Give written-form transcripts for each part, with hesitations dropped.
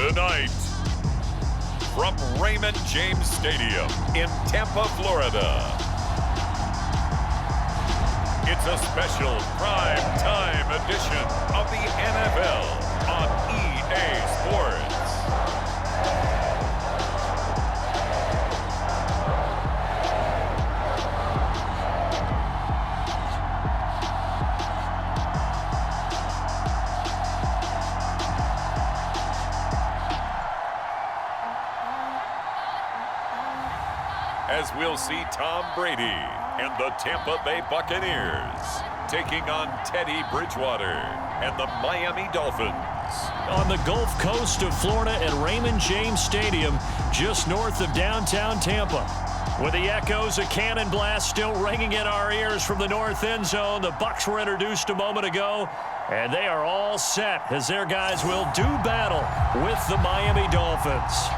Tonight, from Raymond James Stadium in Tampa, Florida, it's a special prime time edition of the NFL on EA Sports. As we'll see Tom Brady and the Tampa Bay Buccaneers taking on Teddy Bridgewater and the Miami Dolphins. On the Gulf Coast of Florida at Raymond James Stadium, just north of downtown Tampa. With the echoes of cannon blast still ringing in our ears from the north end zone, the Bucs were introduced a moment ago, and they are all set as their guys will do battle with the Miami Dolphins.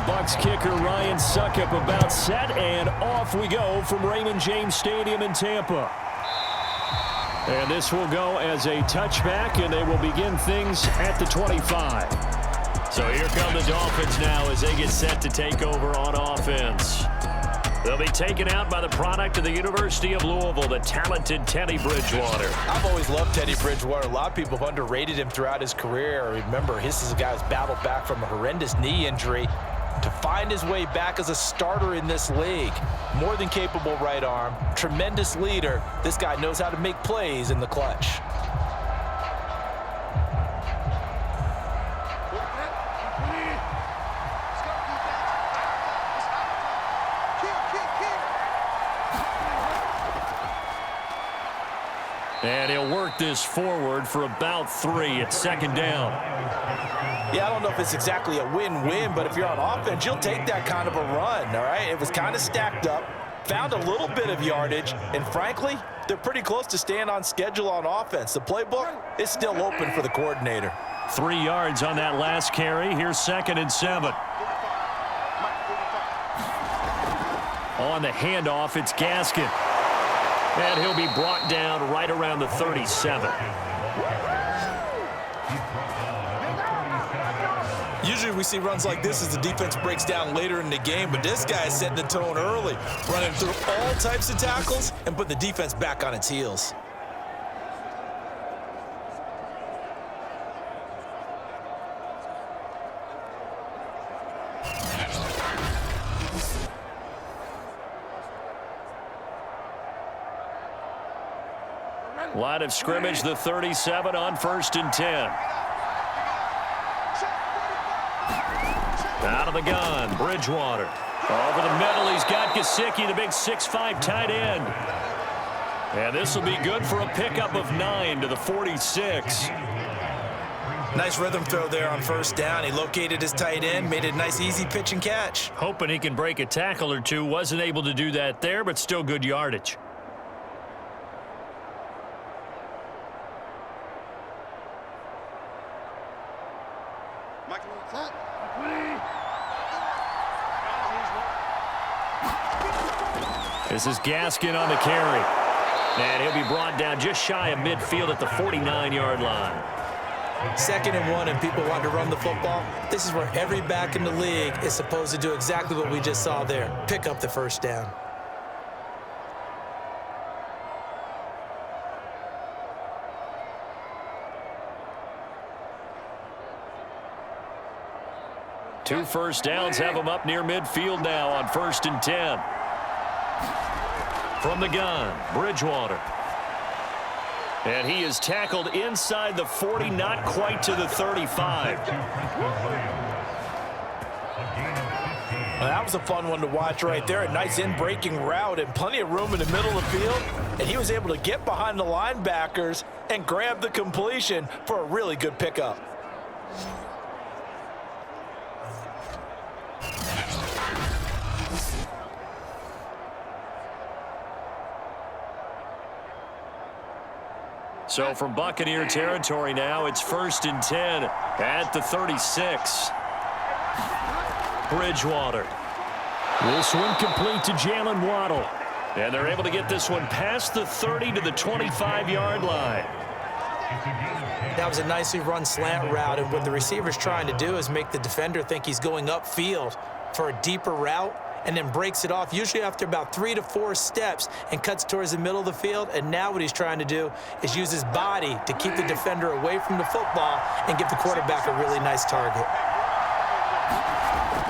Bucs kicker Ryan Succop about set, and off we go from Raymond James Stadium in Tampa. And this will go as a touchback, and they will begin things at the 25. So here come the Dolphins now as they get set to take over on offense. They'll be taken out by the product of the University of Louisville, the talented Teddy Bridgewater. I've always loved Teddy Bridgewater. A lot of people have underrated him throughout his career. Remember, this is a guy who's battled back from a horrendous knee injury to find his way back as a starter in this league. More than capable right arm, tremendous leader. This guy knows how to make plays in the clutch. And he'll work this forward for about 3 at second down. Yeah, I don't know if it's exactly a win-win, but if you're on offense, you'll take that kind of a run, all right? It was kind of stacked up, found a little bit of yardage, and frankly, they're pretty close to staying on schedule on offense. The playbook is still open for the coordinator. 3 yards on that last carry. Here's 2nd and 7. On the handoff, it's Gaskin. And he'll be brought down right around the 37. Usually we see runs like this as the defense breaks down later in the game, but this guy is setting the tone early, running through all types of tackles and putting the defense back on its heels. Line of scrimmage, the 37 on 1st and 10. Out of the gun, Bridgewater. Over the middle, he's got Gesicki, the big 6'5" tight end. And this will be good for a pickup of 9 to the 46. Nice rhythm throw there on 1st down. He located his tight end, made it a nice, easy pitch and catch. Hoping he can break a tackle or two. Wasn't able to do that there, but still good yardage. This is Gaskin on the carry. And he'll be brought down just shy of midfield at the 49-yard line. 2nd and 1, and people want to run the football. This is where every back in the league is supposed to do exactly what we just saw there. Pick up the 1st down. Two first downs have him up near midfield now on 1st and 10. From the gun, Bridgewater. And he is tackled inside the 40, not quite to the 35. That was a fun one to watch right there. A nice in-breaking route and plenty of room in the middle of the field. And he was able to get behind the linebackers and grab the completion for a really good pickup. So from Buccaneer territory now, it's 1st and 10 at the 36. Bridgewater will swing complete to Jalen Waddle. And they're able to get this one past the 30 to the 25-yard line. That was a nicely run slant route, and what the receiver's trying to do is make the defender think he's going upfield for a deeper route, and then breaks it off, usually after about 3 to 4 steps, and cuts towards the middle of the field. And now what he's trying to do is use his body to keep the defender away from the football and give the quarterback a really nice target.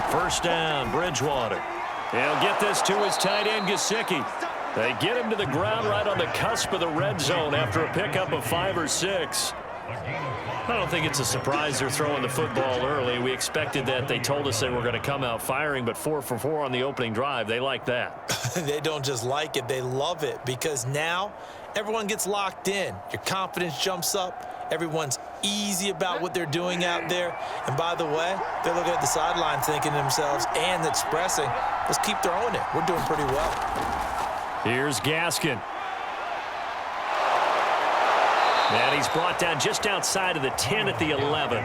1st down, Bridgewater. He'll get this to his tight end, Gesicki. They get him to the ground right on the cusp of the red zone after a pickup of 5 or 6. I don't think it's a surprise they're throwing the football early. We expected that. They told us they were going to come out firing, but 4 for 4 on the opening drive. They like that. They don't just like it, they love it, because now everyone gets locked in. Your confidence jumps up. Everyone's easy about what they're doing out there. And by the way, they're looking at the sideline thinking to themselves and expressing, let's keep throwing it. We're doing pretty well. Here's Gaskin. And he's brought down just outside of the 10 at the 11.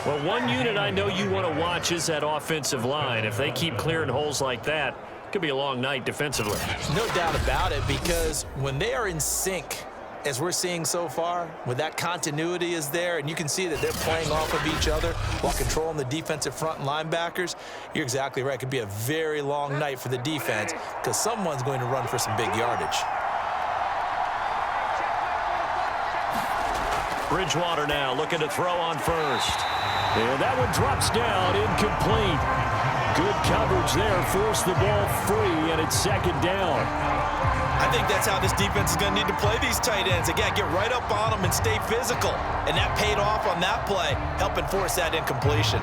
Well, one unit I know you want to watch is that offensive line. If they keep clearing holes like that, it could be a long night defensively. No doubt about it, because when they are in sync, as we're seeing so far, when that continuity is there, and you can see that they're playing off of each other while controlling the defensive front and linebackers, you're exactly right. It could be a very long night for the defense because someone's going to run for some big yardage. Bridgewater now looking to throw on first. And that one drops down, incomplete. Good coverage there, forced the ball free, and it's 2nd down. I think that's how this defense is going to need to play these tight ends. Again, get right up on them and stay physical. And that paid off on that play, helping force that incompletion.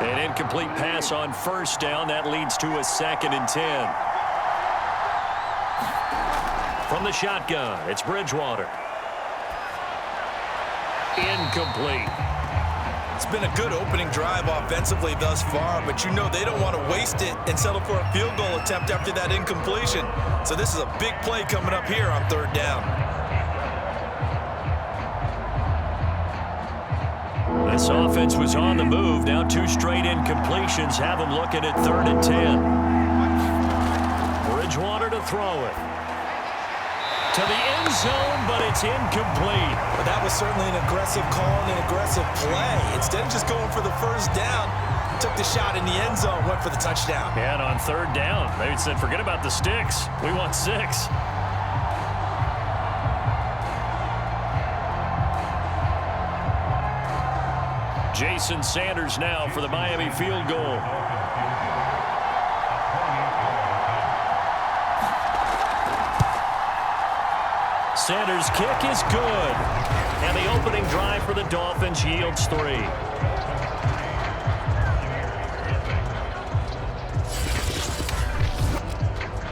An incomplete pass on 1st down. That leads to a 2nd and 10. From the shotgun, it's Bridgewater. Incomplete. It's been a good opening drive offensively thus far, but you know they don't want to waste it and settle for a field goal attempt after that incompletion. So this is a big play coming up here on 3rd down. This offense was on the move. Now 2 straight incompletions have them looking at 3rd and 10. Bridgewater to throw it. To the end zone, but it's incomplete. Well, that was certainly an aggressive call and an aggressive play. Instead of just going for the 1st down, took the shot in the end zone, went for the touchdown. Yeah, and on 3rd down, they said, forget about the sticks. We want 6. Jason Sanders now for the Miami field goal. Sanders' kick is good. And the opening drive for the Dolphins yields 3.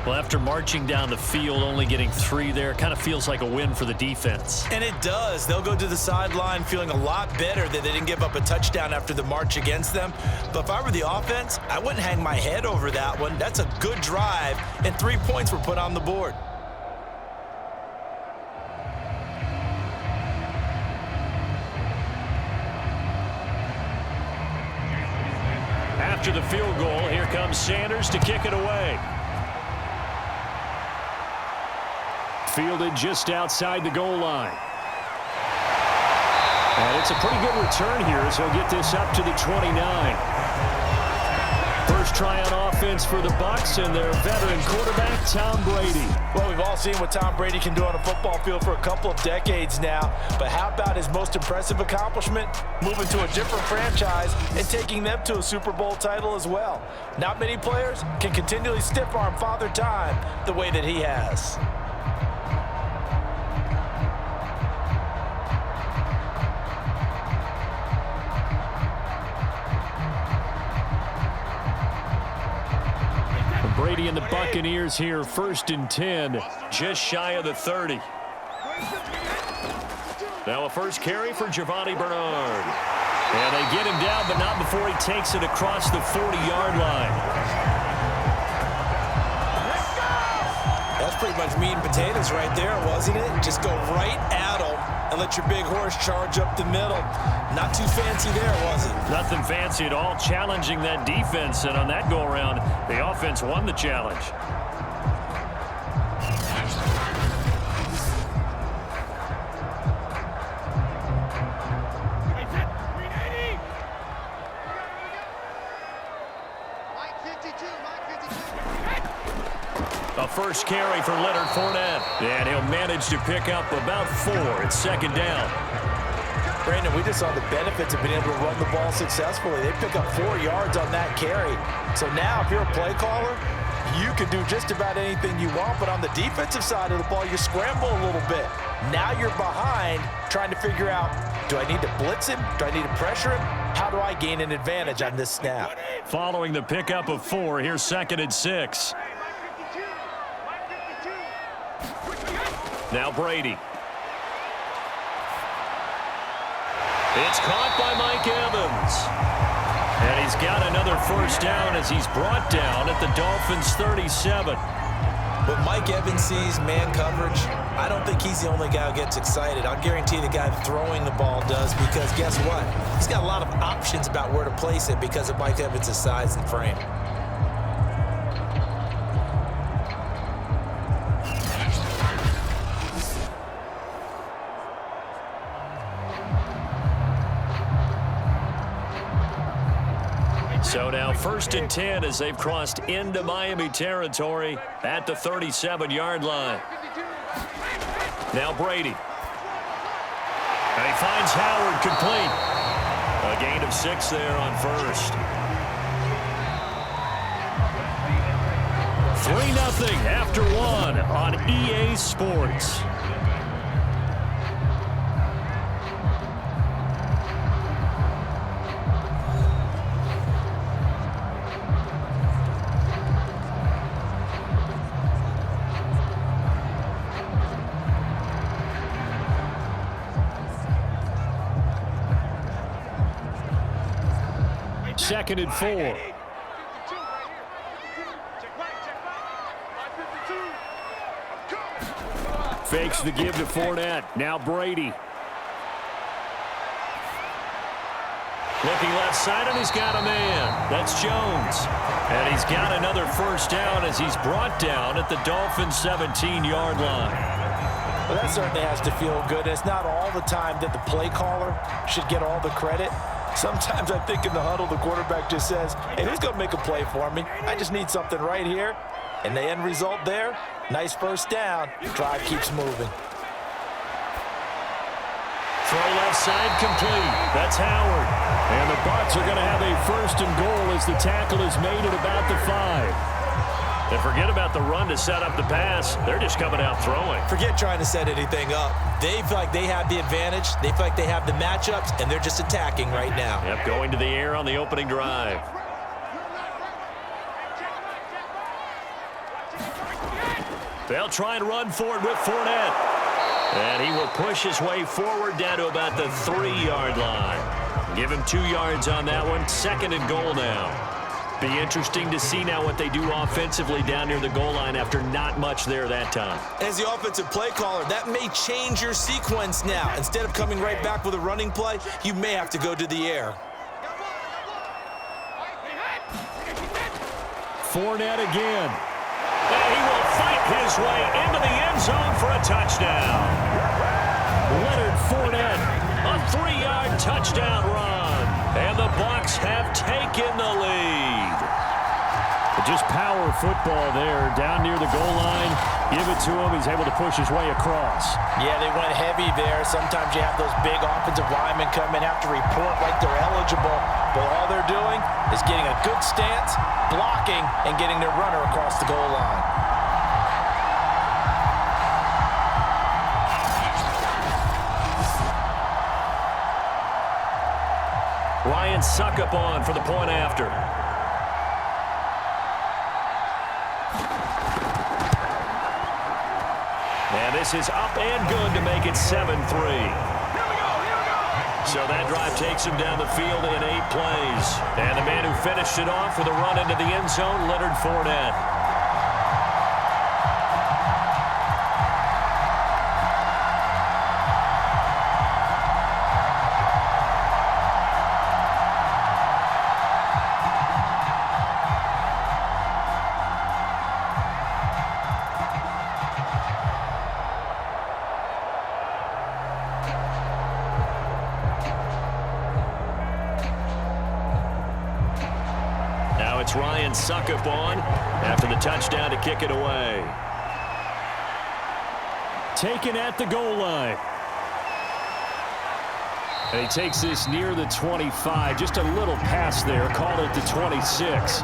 Well, after marching down the field, only getting 3 there, kind of feels like a win for the defense. And it does. They'll go to the sideline feeling a lot better that they didn't give up a touchdown after the march against them. But if I were the offense, I wouldn't hang my head over that one. That's a good drive, and 3 points were put on the board. After the field goal, here comes Sanders to kick it away. Fielded just outside the goal line. And it's a pretty good return here as he'll get this up to the 29. First try on offense for the Bucs and their veteran quarterback, Tom Brady. Well, we've all seen what Tom Brady can do on a football field for a couple of decades now. But how about his most impressive accomplishment? Moving to a different franchise and taking them to a Super Bowl title as well. Not many players can continually stiff-arm Father Time the way that he has. Brady and the Buccaneers here, 1st and 10, just shy of the 30. Now a first carry for Giovanni Bernard. And they get him down, but not before he takes it across the 40-yard line. That's pretty much meat and potatoes right there, wasn't it? Just go right at him and let your big horse charge up the middle. Not too fancy there, was it? Nothing fancy at all, challenging that defense, and on that go-around, the offense won the challenge. A first carry for Leonard Fournette, and he'll manage to pick up about 4. It's 2nd down. Brandon, we just saw the benefits of being able to run the ball successfully. They pick up 4 yards on that carry. So now if you're a play caller, you can do just about anything you want, but on the defensive side of the ball, you scramble a little bit. Now you're behind trying to figure out, do I need to blitz him? Do I need to pressure him? How do I gain an advantage on this snap? Following the pickup of 4, here's 2nd and 6. Now Brady. It's caught by Mike Evans. And he's got another first down as he's brought down at the Dolphins' 37. When Mike Evans sees man coverage, I don't think he's the only guy who gets excited. I'll guarantee the guy throwing the ball does, because guess what? He's got a lot of options about where to place it because of Mike Evans' size and frame. So now 1st and 10 as they've crossed into Miami territory at the 37-yard line. Now Brady. And he finds Howard complete. A gain of 6 there on 1st. 3-0 after 1 on EA Sports. Second and 4. Fakes the give to Fournette. Now Brady. Looking left side, and he's got a man. That's Jones. And he's got another first down as he's brought down at the Dolphins' 17-yard line. Well, that certainly has to feel good. It's not all the time that the play caller should get all the credit. Sometimes I think in the huddle, the quarterback just says, hey, who's going to make a play for me? I just need something right here. And the end result there, nice first down. Drive keeps moving. Throw left side complete. That's Howard. And the Bucs are going to have a 1st and goal as the tackle is made at about the 5. And forget about the run to set up the pass. They're just coming out throwing. Forget trying to set anything up. They feel like they have the advantage. They feel like they have the matchups, and they're just attacking right now. Yep, going to the air on the opening drive. They'll try and run forward with Fournette. And he will push his way forward down to about the 3-yard line. Give him 2 yards on that one. 2nd and goal now. Be interesting to see now what they do offensively down near the goal line after not much there that time. As the offensive play caller, that may change your sequence now. Instead of coming right back with a running play, you may have to go to the air. Fournette again. And he will fight his way into the end zone for a touchdown. Leonard Fournette, a 3-yard touchdown run. And the Bucs have taken the lead. But just power football there, down near the goal line. Give it to him. He's able to push his way across. Yeah, they went heavy there. Sometimes you have those big offensive linemen come in, have to report like they're eligible. But all they're doing is getting a good stance, blocking, and getting their runner across the goal line. Ryan Suckup on for the point after. And this is up and good to make it 7-3. So that drive takes him down the field in 8 plays. And the man who finished it off with a run into the end zone, Leonard Fournette. It's Ryan Suckup on after the touchdown to kick it away. Taken at the goal line. And he takes this near the 25. Just a little pass there. Called it the 26.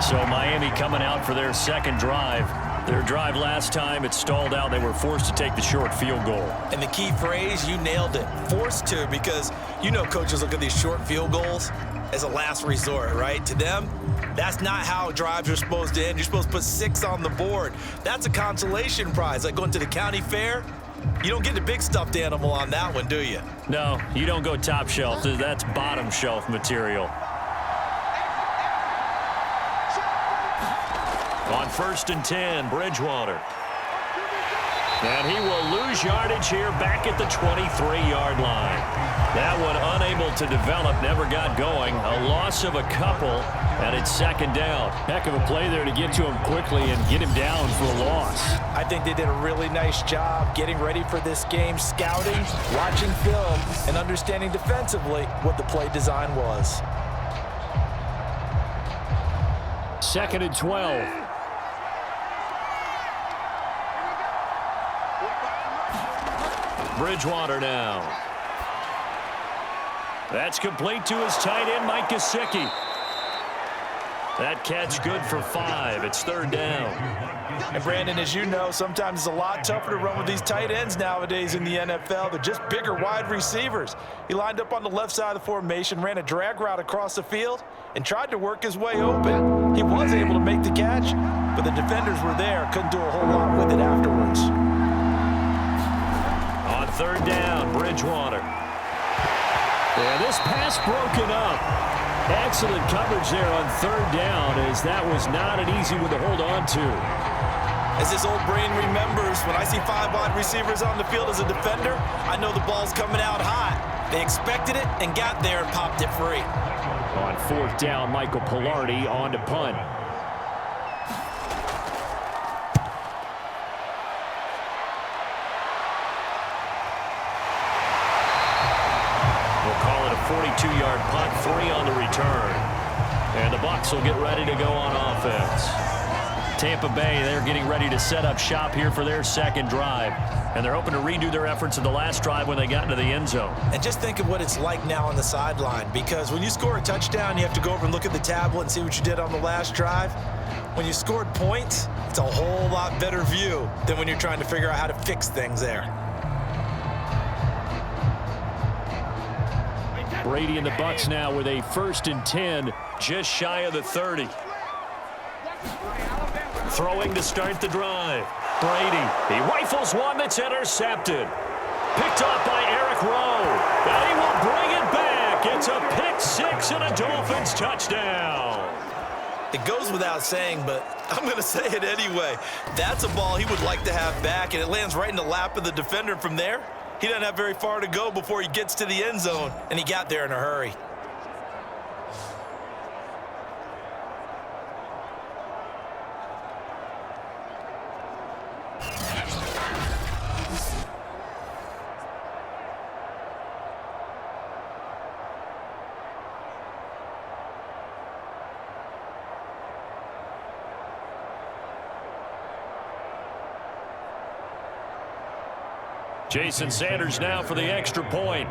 So Miami coming out for their second drive. Their drive last time, it stalled out. They were forced to take the short field goal. And the key phrase, you nailed it. Forced to, because you know coaches look at these short field goals as a last resort, right? To them, that's not how drives are supposed to end. You're supposed to put 6 on the board. That's a consolation prize. Like going to the county fair, you don't get the big stuffed animal on that one, do you? No, you don't go top shelf. That's bottom shelf material. On 1st and 10, Bridgewater. And he will lose yardage here back at the 23-yard line. That one unable to develop, never got going. A loss of a couple, and it's 2nd down. Heck of a play there to get to him quickly and get him down for a loss. I think they did a really nice job getting ready for this game, scouting, watching film, and understanding defensively what the play design was. 2nd and 12. Bridgewater now. That's complete to his tight end, Mike Gesicki. That catch good for 5. It's 3rd down. And Brandon, as you know, sometimes it's a lot tougher to run with these tight ends nowadays in the NFL. They're just bigger wide receivers. He lined up on the left side of the formation, ran a drag route across the field, and tried to work his way open. He was able to make the catch, but the defenders were there. Couldn't do a whole lot with it afterwards. On 3rd down, Bridgewater. And this pass broken up. Excellent coverage there on 3rd down, as that was not an easy one to hold on to. As his old brain remembers, when I see 5 wide receivers on the field as a defender, I know the ball's coming out hot. They expected it and got there and popped it free. On 4th down, Michael Pilardi on to punt. We'll call it a 42-yard punt, 3 on the return. And the Bucs will get ready to go on offense. Tampa Bay, they're getting ready to set up shop here for their 2nd drive. And they're hoping to redo their efforts in the last drive when they got into the end zone. And just think of what it's like now on the sideline, because when you score a touchdown, you have to go over and look at the tablet and see what you did on the last drive. When you scored points, it's a whole lot better view than when you're trying to figure out how to fix things there. Brady and the Bucs now with a 1st and 10, just shy of the 30. Throwing to start the drive. Brady, he rifles one that's intercepted. Picked off by Eric Rowe. And he will bring it back. It's a pick 6 and a Dolphins touchdown. It goes without saying, but I'm going to say it anyway. That's a ball he would like to have back, and it lands right in the lap of the defender. From there, he doesn't have very far to go before he gets to the end zone, and he got there in a hurry. Jason Sanders now for the extra point.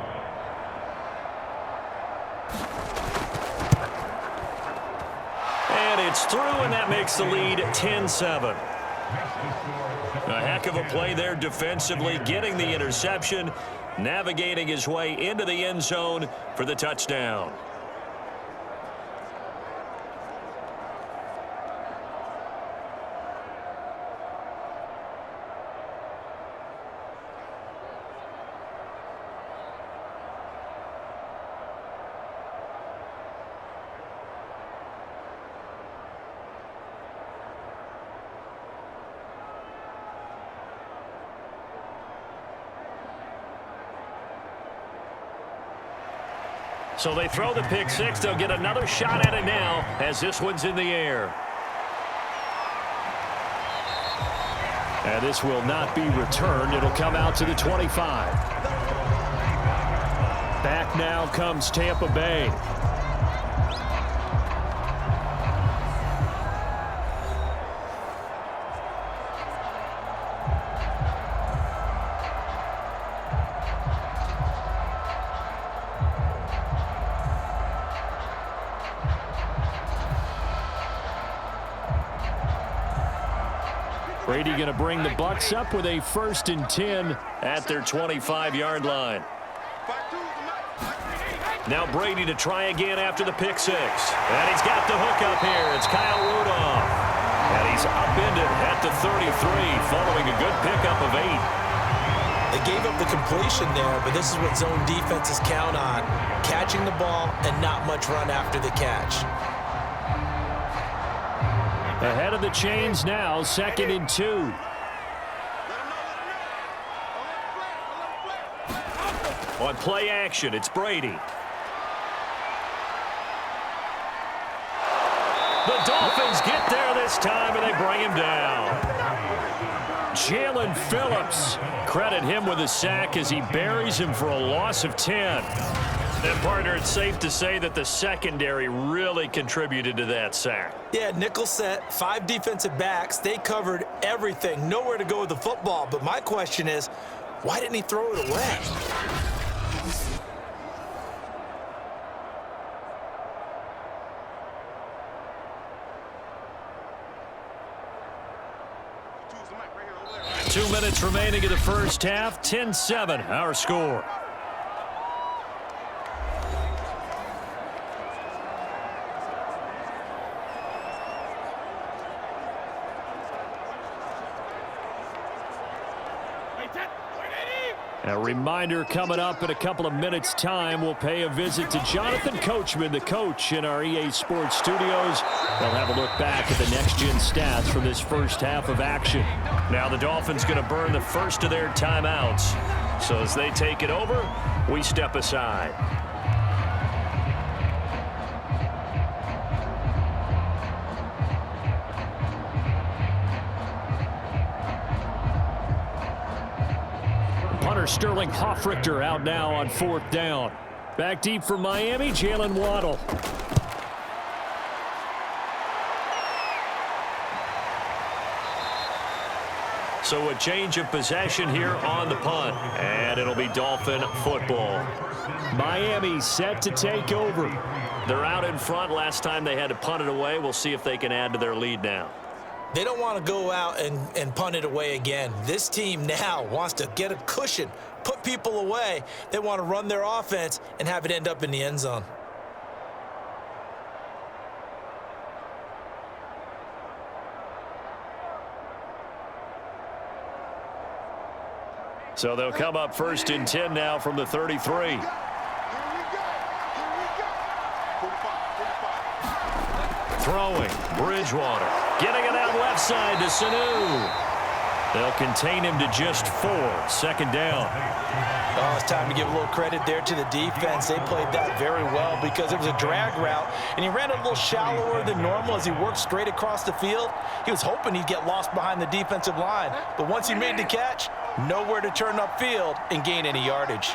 And it's through, and that makes the lead 10-7. A heck of a play there defensively, getting the interception, navigating his way into the end zone for the touchdown. So they throw the pick six. They'll get another shot at it now as this one's in the air. And this will not be returned. It'll come out to the 25. Back now comes Tampa Bay. Brady going to bring the Bucs up with a 1st and 10 at their 25-yard line. Now Brady to try again after the pick six. And he's got the hook up here. It's Kyle Rudolph. And he's upended at the 33 following a good pickup of 8. They gave up the completion there, but this is what zone defenses count on. Catching the ball and not much run after the catch. Ahead of the chains now, 2nd and 2. On play action, it's Brady. The Dolphins get there this time, and they bring him down. Jalen Phillips, credit him with a sack as he buries him for a loss of 10. And, partner, it's safe to say that the secondary really contributed to that sack. Yeah, nickel set, 5 defensive backs. They covered everything. Nowhere to go with the football. But my question is, why didn't he throw it away? Two minutes remaining in the first half. 10-7, our score. A reminder coming up in a couple of minutes' time. We'll pay a visit to Jonathan Coachman, the coach in our EA Sports studios. They'll have a look back at the next-gen stats from this first half of action. Now the Dolphins going to burn the first of their timeouts. So as they take it over, we step aside. Sterling Hoffrichter out now on 4th down. Back deep for Miami, Jalen Waddle. So a change of possession here on the punt, and it'll be Dolphin football. Miami set to take over. They're out in front. Last time they had to punt it away. We'll see if they can add to their lead now. They don't want to go out and punt it away again. This team now wants to get a cushion, put people away. They want to run their offense and have it end up in the end zone. So they'll come up 1st and 10 now from the 33. Throwing, Bridgewater. Getting it out left side to Sanu. They'll contain him to just 4. 2nd down. Oh, it's time to give a little credit there to the defense. They played that very well because it was a drag route, and he ran a little shallower than normal as he worked straight across the field. He was hoping he'd get lost behind the defensive line, but once he made the catch, nowhere to turn upfield and gain any yardage.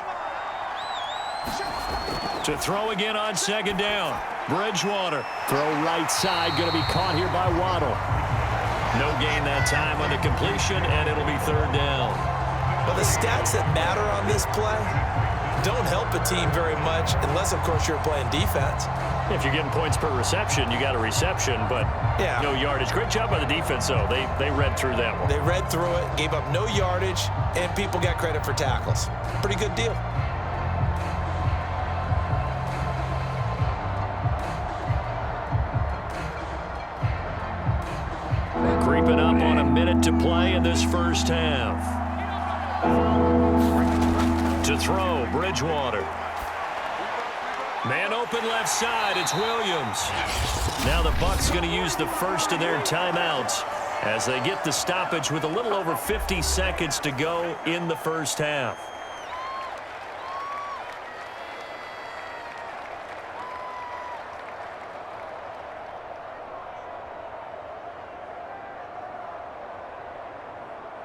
To throw again on 2nd down. Bridgewater. Throw right side. Going to be caught here by Waddle. No gain that time on the completion, and it'll be 3rd down. Well, the stats that matter on this play don't help a team very much unless, of course, you're playing defense. If you're getting points per reception, you got a reception, but no yardage. Great job by the defense, though. They read through that one. They read through it, gave up no yardage, and people got credit for tackles. Pretty good deal. Creeping up on a minute to play in this first half. To throw, Bridgewater. Man open left side, it's Williams. Now the Bucs going to use the first of their timeouts as they get the stoppage with a little over 50 seconds to go in the first half.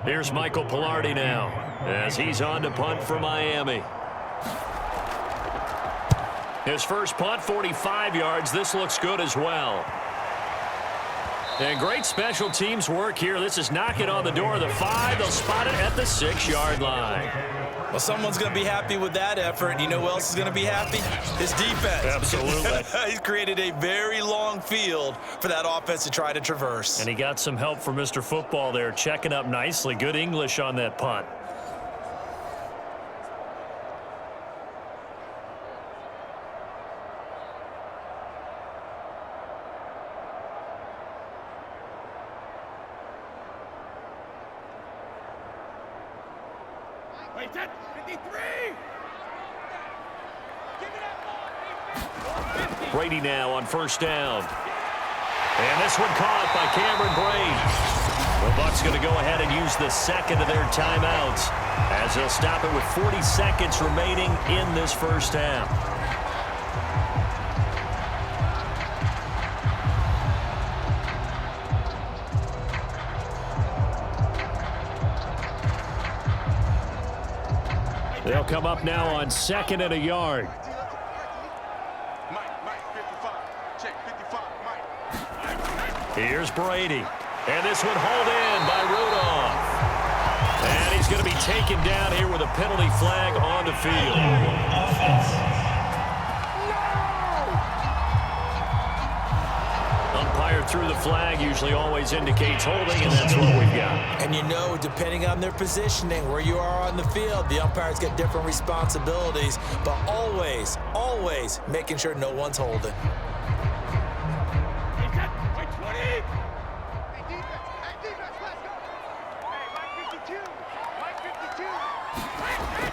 Here's Michael Pilardi now as he's on to punt for Miami. His first punt, 45 yards. This looks good as well. And great special teams work here. This is knocking on the door of the 5. They'll spot it at the 6-yard line. Well, someone's going to be happy with that effort. And you know who else is going to be happy? His defense. Absolutely. He's created a very long field for that offense to try to traverse. And he got some help from Mr. Football there, checking up nicely. Good English on that punt. Brady now on first down. And this one caught by Cameron Brate. The Bucs going to go ahead and use the second of their timeouts as they'll stop it with 40 seconds remaining in this first half. They'll come up now on 2nd and a yard. Here's Brady. And this one hauled in by Rudolph. And he's going to be taken down here with a penalty flag on the field. Umpire threw the flag, usually always indicates holding, and that's what we've got. And you know, depending on their positioning, where you are on the field, the umpires get different responsibilities, but always, always making sure no one's holding.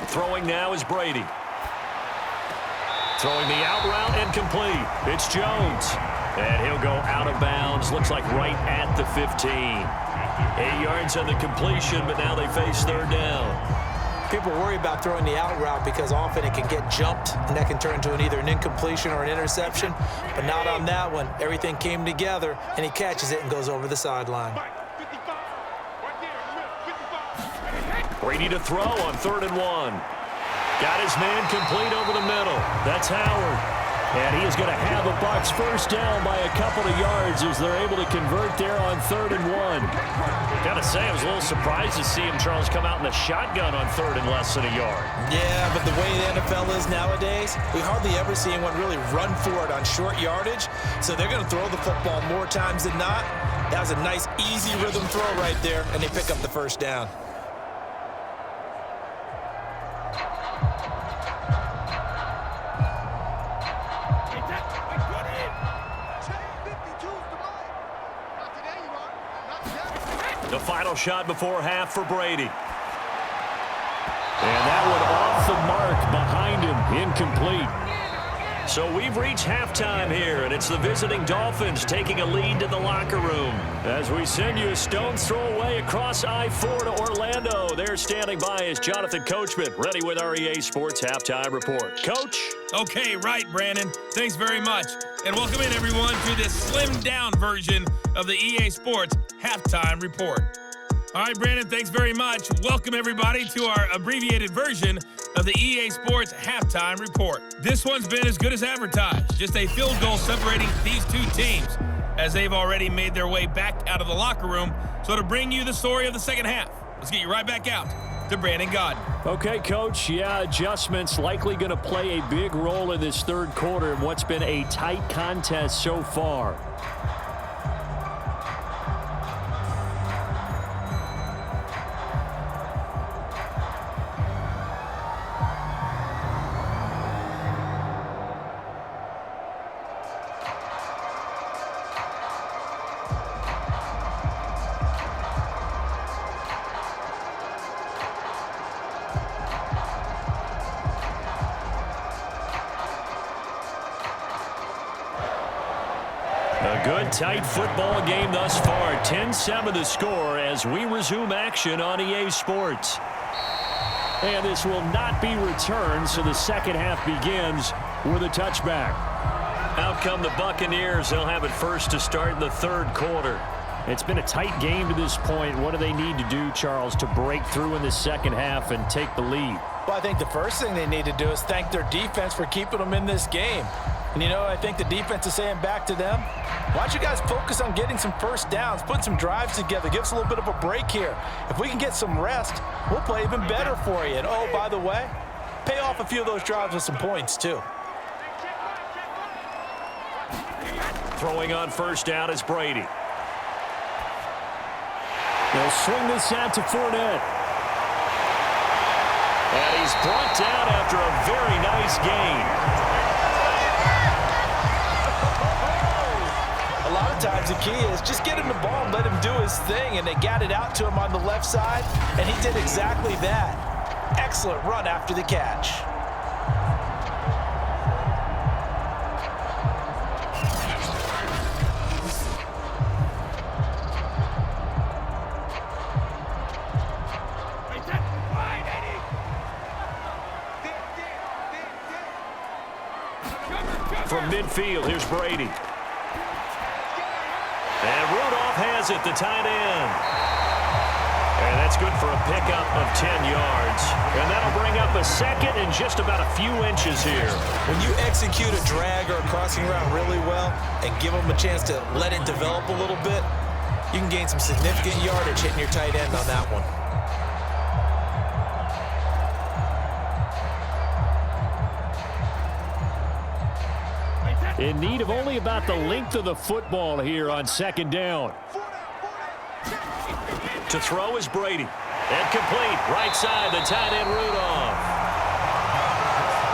Throwing now is Brady. Throwing the out route incomplete. It's Jones. And he'll go out of bounds. Looks like right at the 15. 8 yards on the completion, but now they face third down. People worry about throwing the out route because often it can get jumped, and that can turn into either an incompletion or an interception. But not on that one. Everything came together, and he catches it and goes over the sideline. Brady to throw on 3rd and 1. Got his man complete over the middle. That's Howard. And he is going to have a Bucs first down by a couple of yards as they're able to convert there on 3rd and 1. Got to say, I was a little surprised to see him, Charles, come out in the shotgun on 3rd and less than a yard. Yeah, but the way the NFL is nowadays, we hardly ever see anyone really run for it on short yardage. So they're going to throw the football more times than not. That was a nice, easy rhythm throw right there, and they pick up the first down. The final shot before half for Brady. And that one off the mark behind him, incomplete. So we've reached halftime here, and it's the visiting Dolphins taking a lead to the locker room. As we send you a stone's throw away across I-4 to Orlando. There standing by is Jonathan Coachman, ready with our EA Sports Halftime Report. Coach? Okay, right, Brandon. Thanks very much. And welcome in, everyone, to this slimmed-down version of the EA Sports Halftime Report. All right, Brandon, thanks very much. Welcome, everybody, to our abbreviated version of the EA Sports Halftime Report. This one's been as good as advertised. Just a field goal separating these two teams as they've already made their way back out of the locker room. So to bring you the story of the second half, let's get you right back out to Brandon Gaudin. Okay, Coach. Yeah, adjustments likely going to play a big role in this third quarter in what's been a tight contest so far. A good, tight football game thus far. 10-7 the score as we resume action on EA Sports. And this will not be returned, so the second half begins with a touchback. Out come the Buccaneers. They'll have it first to start in the third quarter. It's been a tight game to this point. What do they need to do, Charles, to break through in the second half and take the lead? Well, I think the first thing they need to do is thank their defense for keeping them in this game. And, you know, I think the defense is saying back to them, why don't you guys focus on getting some first downs, put some drives together, give us a little bit of a break here. If we can get some rest, we'll play even better for you. And, oh, by the way, pay off a few of those drives with some points, too. Throwing on first down is Brady. They'll swing this out to Fournette. And he's brought down after a very nice gain. A lot of times the key is just get him the ball and let him do his thing, and they got it out to him on the left side, and he did exactly that. Excellent run after the catch. From midfield, here's Brady. And Rudolph has it, the tight end. And that's good for a pickup of 10 yards. And that'll bring up a second and just about a few inches here. When you execute a drag or a crossing route really well and give them a chance to let it develop a little bit, you can gain some significant yardage hitting your tight end on that one. In need of only about the length of the football here on second down. To throw is Brady. And complete. Right side, the tight end Rudolph.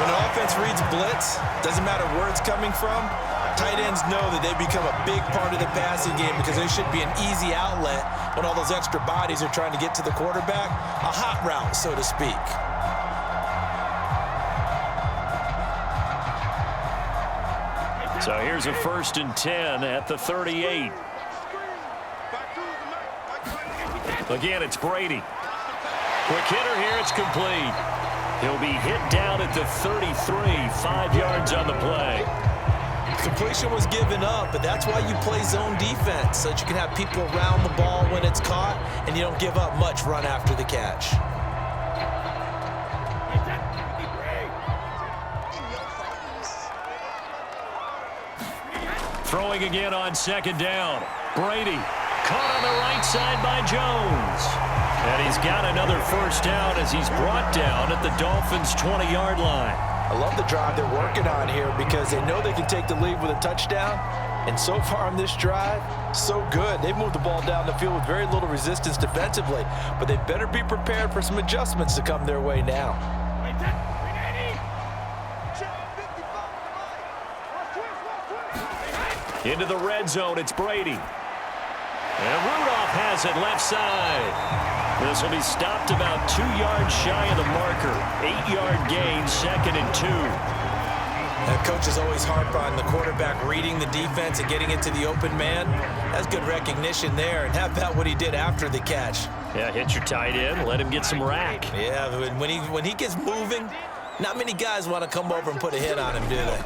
When an offense reads blitz, doesn't matter where it's coming from, tight ends know that they become a big part of the passing game because they should be an easy outlet when all those extra bodies are trying to get to the quarterback. A hot route, so to speak. So here's a 1st and 10 at the 38. Again, it's Brady. Quick hitter here, it's complete. He'll be hit down at the 33, 5 yards on the play. Completion was given up, but that's why you play zone defense, so that you can have people around the ball when it's caught, and you don't give up much run after the catch. Throwing again on second down. Brady caught on the right side by Jones. And he's got another first down as he's brought down at the Dolphins' 20-yard line. I love the drive they're working on here because they know they can take the lead with a touchdown. And so far on this drive, so good. They've moved the ball down the field with very little resistance defensively. But they better be prepared for some adjustments to come their way now. Into the red zone, it's Brady. And Rudolph has it left side. This will be stopped about 2 yards shy of the marker. 8-yard gain, 2nd and 2. That coach is always harp on the quarterback reading the defense and getting it to the open man. That's good recognition there. And how about what he did after the catch? Yeah, hit your tight end, let him get some rack. Yeah, when he gets moving, not many guys want to come over and put a hit on him, do they?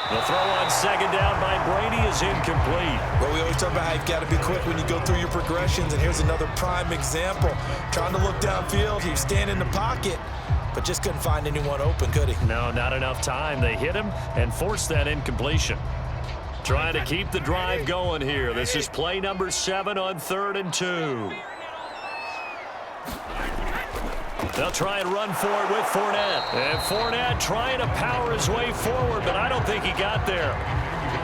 The throw on second down by Brady is incomplete. Well, we always talk about how you've got to be quick when you go through your progressions, and here's another prime example. Trying to look downfield, he was standing in the pocket, but just couldn't find anyone open, could he? No, not enough time. They hit him and forced that incompletion. Trying to keep the drive going here. This is play number 7 on 3rd and 2. They'll try and run for it with Fournette. And Fournette trying to power his way forward, but I don't think he got there.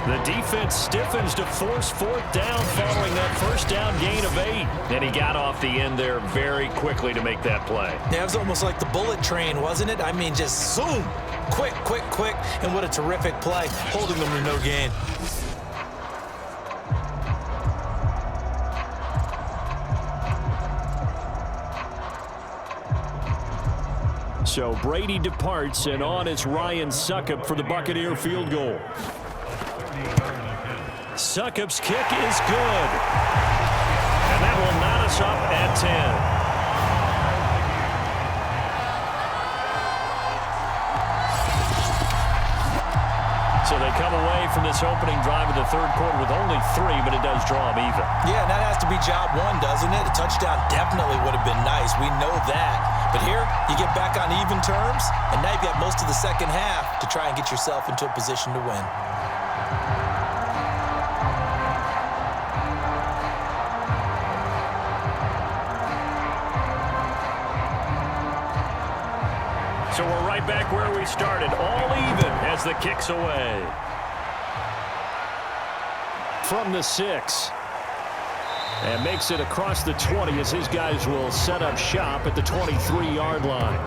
The defense stiffens to force 4th down following that first down gain of 8. And he got off the end there very quickly to make that play. Yeah, it was almost like the bullet train, wasn't it? I mean, just zoom. Quick, quick, quick. And what a terrific play, holding them to no gain. So Brady departs, and on is Ryan Succop for the Buccaneer field goal. Succop's kick is good. And that will knot us up at 10. So they come away from this opening drive in the 3rd quarter with only 3, but it does draw them even. Yeah, that has to be job 1, doesn't it? A touchdown definitely would have been nice. We know that. But here, you get back on even terms, and now you've got most of the second half to try and get yourself into a position to win. So we're right back where we started, all even as the kick's away. From the 6. And makes it across the 20 as his guys will set up shop at the 23-yard line.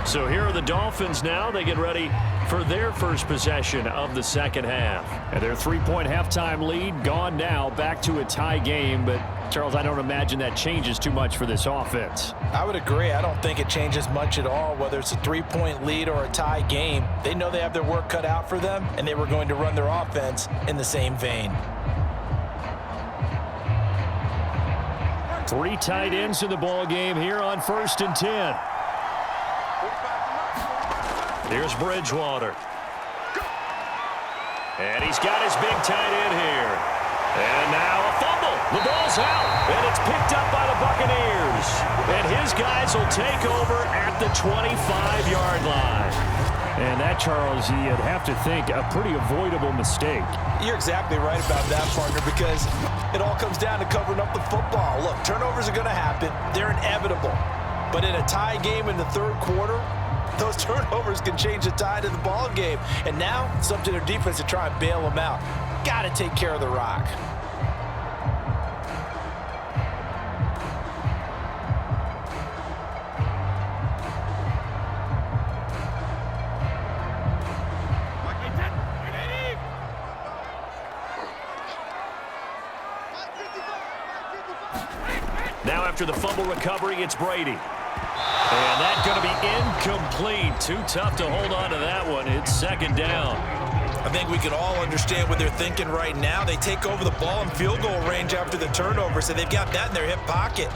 So here are the Dolphins now. They get ready for their first possession of the second half. And their 3-point halftime lead gone now, back to a tie game. But, Charles, I don't imagine that changes too much for this offense. I would agree. I don't think it changes much at all, whether it's a 3-point lead or a tie game. They know they have their work cut out for them, and they were going to run their offense in the same vein. 3 tight ends in the ball game here on 1st and 10. Here's Bridgewater. And he's got his big tight end here. And now a fumble. The ball's out. And it's picked up by the Buccaneers. And his guys will take over at the 25-yard line. And that, Charles, you'd have to think a pretty avoidable mistake. You're exactly right about that, partner, because it all comes down to covering up the football. Look, turnovers are going to happen. They're inevitable. But in a tie game in the 3rd quarter, those turnovers can change the tide of the ball game. And now it's up to their defense to try and bail them out. Got to take care of the rock. Now after the fumble recovery, it's Brady. And that's going to be incomplete. Too tough to hold on to that one. It's 2nd down. I think we can all understand what they're thinking right now. They take over the ball in field goal range after the turnover, so they've got that in their hip pocket.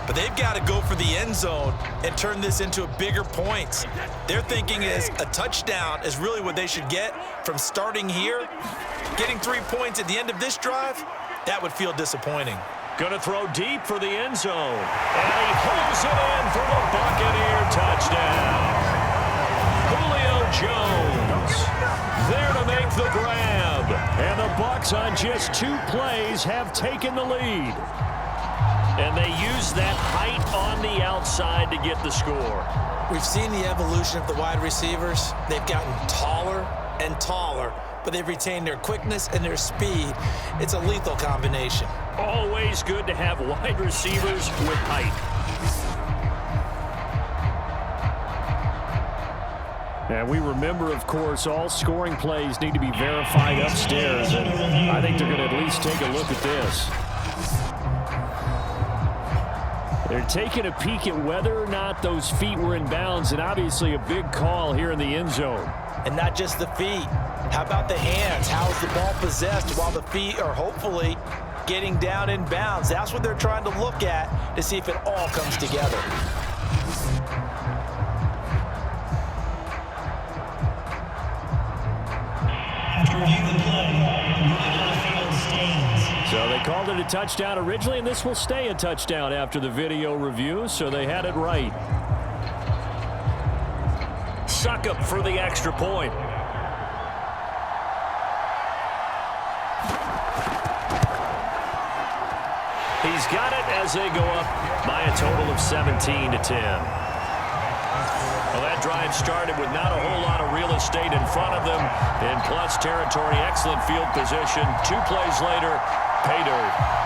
But they've got to go for the end zone and turn this into a bigger points. Their thinking is a touchdown is really what they should get from starting here. Getting 3 points at the end of this drive, that would feel disappointing. Going to throw deep for the end zone. And he holds it in for the Buccaneer touchdown. Julio Jones there to make the grab. And the Bucs on just 2 plays have taken the lead. And they use that height on the outside to get the score. We've seen the evolution of the wide receivers. They've gotten taller and taller, but they've retained their quickness and their speed. It's a lethal combination. Always good to have wide receivers with height. And we remember, of course, all scoring plays need to be verified upstairs. And I think they're going to at least take a look at this. They're taking a peek at whether or not those feet were in bounds, and obviously a big call here in the end zone. And not just the feet. How about the hands? How's the ball possessed while the feet are hopefully getting down in bounds? That's what they're trying to look at to see if it all comes together. So they called it a touchdown originally, and this will stay a touchdown after the video review, so they had it right. Succop for the extra point. He's got it as they go up by a total of 17-10. Well, that drive started with not a whole lot of real estate in front of them. In plus territory, excellent field position. 2 plays later, pay dirt.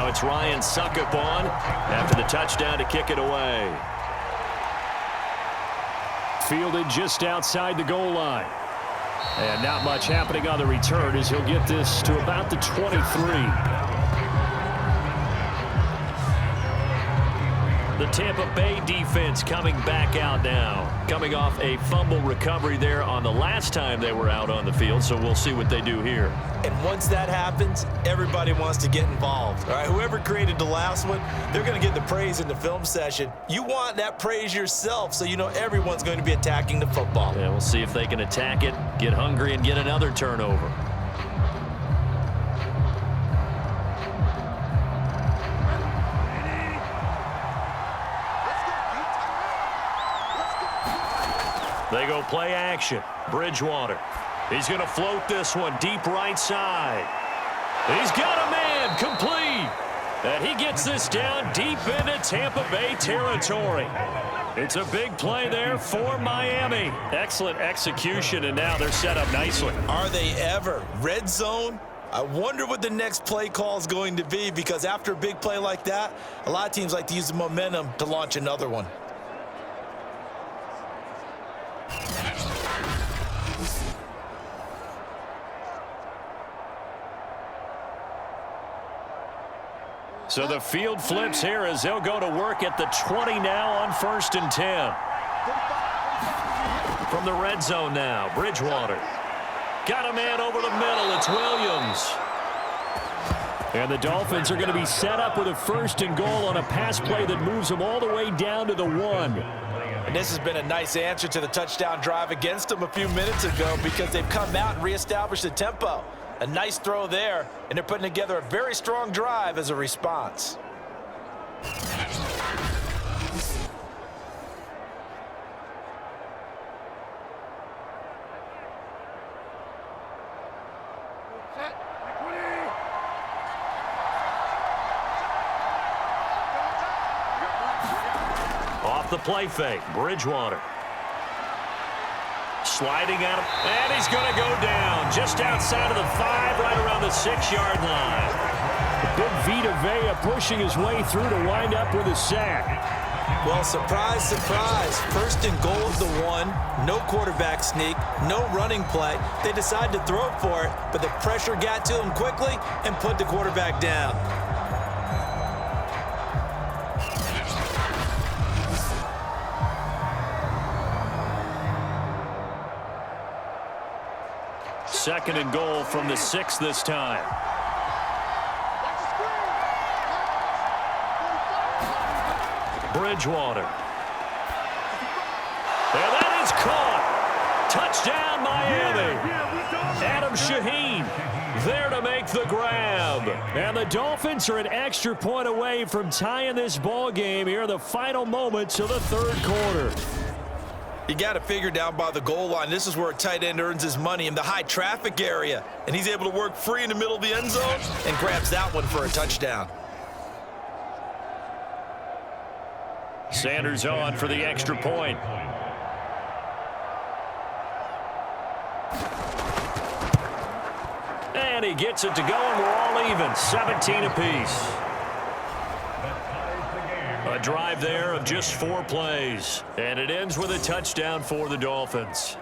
It's Ryan Suckup on after the touchdown to kick it away. Fielded just outside the goal line. And not much happening on the return as he'll get this to about the 23. The Tampa Bay defense coming back out now. Coming off a fumble recovery there on the last time they were out on the field, so we'll see what they do here. And once that happens, everybody wants to get involved. All right, whoever created the last one, they're going to get the praise in the film session. You want that praise yourself, so you know everyone's going to be attacking the football. Yeah, we'll see if they can attack it, get hungry, and get another turnover. They go play action. Bridgewater. He's going to float this one deep right side. He's got a man complete. And he gets this down deep into Tampa Bay territory. It's a big play there for Miami. Excellent execution, and now they're set up nicely. Are they ever? Red zone? I wonder what the next play call is going to be, because after a big play like that, a lot of teams like to use the momentum to launch another one. So the field flips here as they'll go to work at the 20 now on 1st and 10. From the red zone now, Bridgewater. Got a man over the middle. It's Williams. And the Dolphins are going to be set up with a 1st and goal on a pass play that moves them all the way down to the 1. And this has been a nice answer to the touchdown drive against them a few minutes ago, because they've come out and reestablished the tempo. A nice throw there, and they're putting together a very strong drive as a response. Off the play fake, Bridgewater. Sliding out, and he's going to go down just outside of the 5, right around the 6-yard line. Big Vita Vea pushing his way through to wind up with a sack. Well, surprise, surprise. 1st and goal of the 1. No quarterback sneak, no running play. They decide to throw for it, but the pressure got to him quickly and put the quarterback down. Second and goal from the 6 this time. Bridgewater. And that is caught. Touchdown, Miami. Adam Shaheen there to make the grab. And the Dolphins are an extra point away from tying this ball game here in the final moments of the 3rd quarter. You got to figure down by the goal line. This is where a tight end earns his money, in the high traffic area. And he's able to work free in the middle of the end zone and grabs that one for a touchdown. Sanders on for the extra point. And he gets it to go, and we're all even. 17 apiece. A drive there of just 4 plays. And it ends with a touchdown for the Dolphins.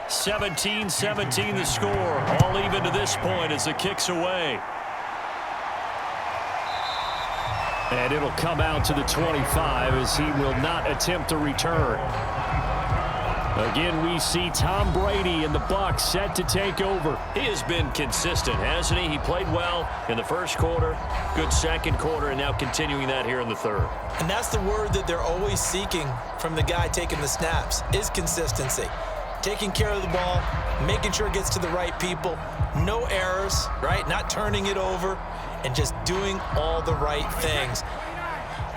17-17 the score. All even to this point as the kick's away. And it'll come out to the 25 as he will not attempt a return. Again, we see Tom Brady and the Bucs set to take over. He has been consistent, hasn't he? He played well in the first quarter, good second quarter, and now continuing that here in the third. And that's the word that they're always seeking from the guy taking the snaps, is consistency. Taking care of the ball, making sure it gets to the right people, no errors, right? Not turning it over, and just doing all the right things.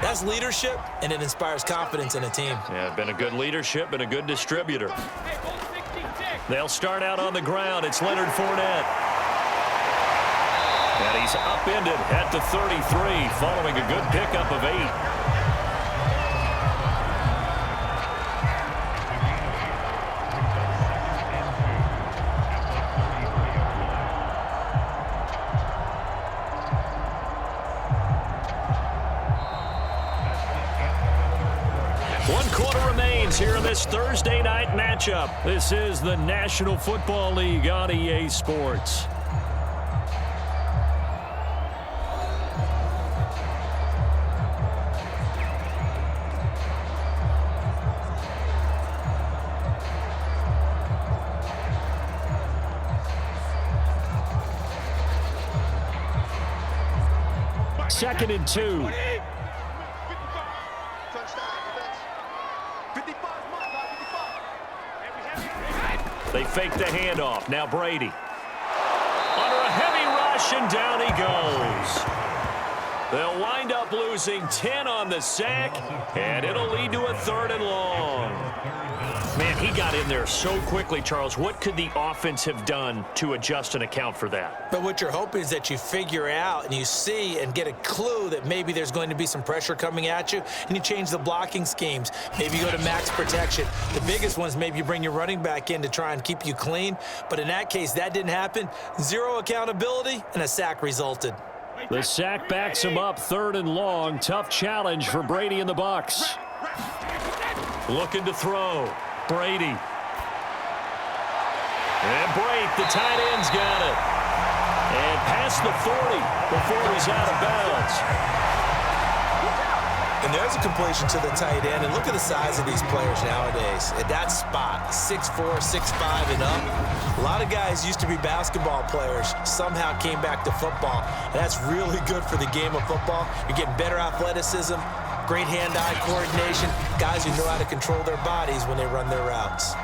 That's leadership, and it inspires confidence in a team. Yeah, been a good leadership and a good distributor. They'll start out on the ground. It's Leonard Fournette. And he's upended at the 33 following a good pickup of 8. Here in this Thursday night matchup. This is the National Football League on EA Sports. Second and 2. They fake the handoff. Now Brady. Under a heavy rush, and down he goes. They'll wind up losing 10 on the sack, and it'll lead to a 3rd and long. Man, he got in there so quickly, Charles. What could the offense have done to adjust and account for that? But what you're hoping is that you figure out and you see and get a clue that maybe there's going to be some pressure coming at you, and you change the blocking schemes. Maybe you go to max protection. The biggest one is maybe you bring your running back in to try and keep you clean. But in that case, that didn't happen. 0 accountability, and a sack resulted. The sack backs him up, 3rd and long. Tough challenge for Brady and the Bucs. Looking to throw. Brady. And Brate, the tight end's got it. And past the 40 before he's out of bounds. And there's a completion to the tight end. And look at the size of these players nowadays. At that spot, 6'4", 6'5", and up. A lot of guys used to be basketball players, somehow came back to football. And that's really good for the game of football. You're getting better athleticism, great hand-eye coordination, guys who know how to control their bodies when they run their routes.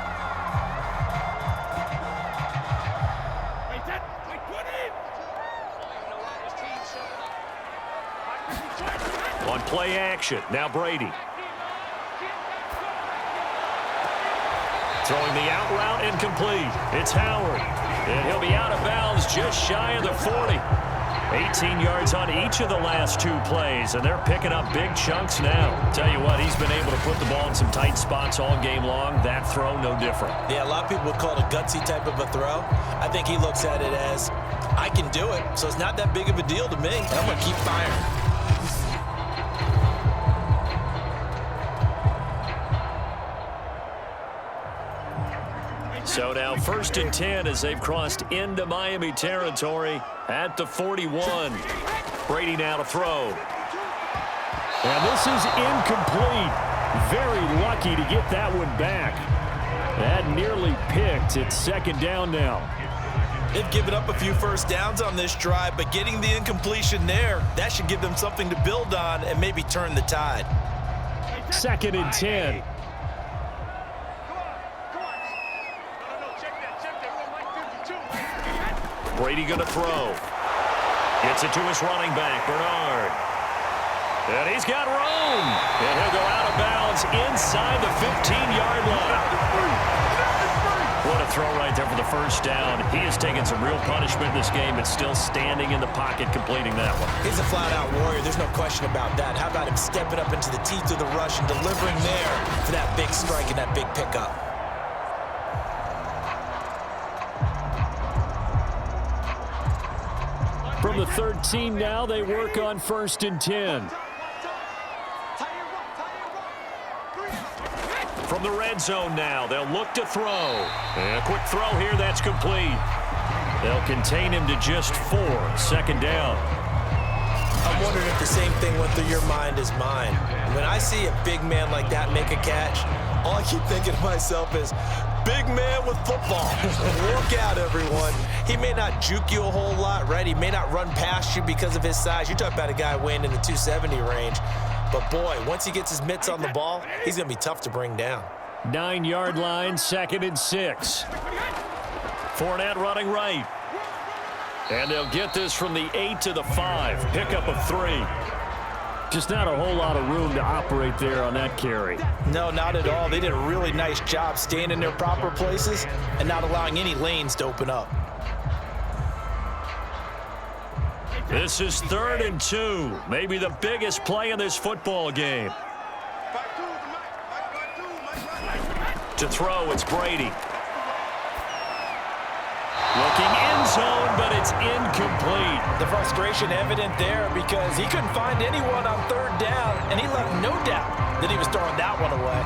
On play action, now Brady. Throwing the out route incomplete. It's Howard. And he'll be out of bounds just shy of the 40. 18 yards on each of the last 2 plays, and they're picking up big chunks now. Tell you what, he's been able to put the ball in some tight spots all game long. That throw, no different. Yeah, a lot of people would call it a gutsy type of a throw. I think he looks at it as, I can do it, so it's not that big of a deal to me. I'm going to keep firing. So now 1st and 10 as they've crossed into Miami territory at the 41. Brady now to throw. And this is incomplete. Very lucky to get that one back. That nearly picked. It's 2nd down now. They've given up a few first downs on this drive, but getting the incompletion there, that should give them something to build on and maybe turn the tide. 2nd and 10. Brady going to throw. Gets it to his running back, Bernard. And he's got room. And he'll go out of bounds inside the 15-yard line. What a throw right there for the 1st down. He has taken some real punishment in this game, but still standing in the pocket completing that one. He's a flat-out warrior. There's no question about that. How about him stepping up into the teeth of the rush and delivering there for that big strike and that big pickup? From the 13 now, they work on 1st and 10. From the red zone now, they'll look to throw. And a quick throw here, that's complete. They'll contain him to just 4. Second down. I'm wondering if the same thing went through your mind as mine. When I see a big man like that make a catch, all I keep thinking to myself is, big man with football. Look out, everyone. He may not juke you a whole lot, right? He may not run past you because of his size. You're talking about a guy weighing in the 270 range. But, boy, once he gets his mitts on the ball, he's going to be tough to bring down. 9-yard line, 2nd and 6. Fournette running right. And they'll get this from the 8 to the 5. Pickup of 3. Just not a whole lot of room to operate there on that carry. No, not at all. They did a really nice job staying in their proper places and not allowing any lanes to open up. This is 3rd and 2. Maybe the biggest play in this football game. To throw, it's Brady. Looking end zone, but it's incomplete. The frustration evident there because he couldn't find anyone on 3rd down, and he left no doubt that he was throwing that one away.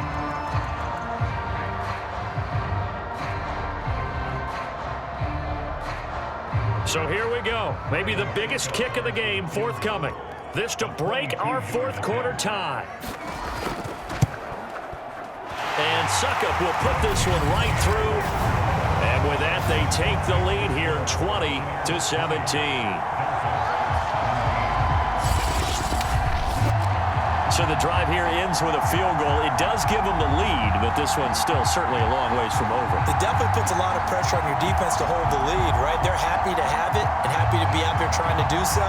So here we go. Maybe the biggest kick of the game forthcoming. This to break our 4th quarter tie. And Suckup will put this one right through. And with that, they take the lead here 20-17. So the drive here ends with a field goal. It does give them the lead, but this one's still certainly a long ways from over. It definitely puts a lot of pressure on your defense to hold the lead, right? They're happy to have it and happy to be out there trying to do so.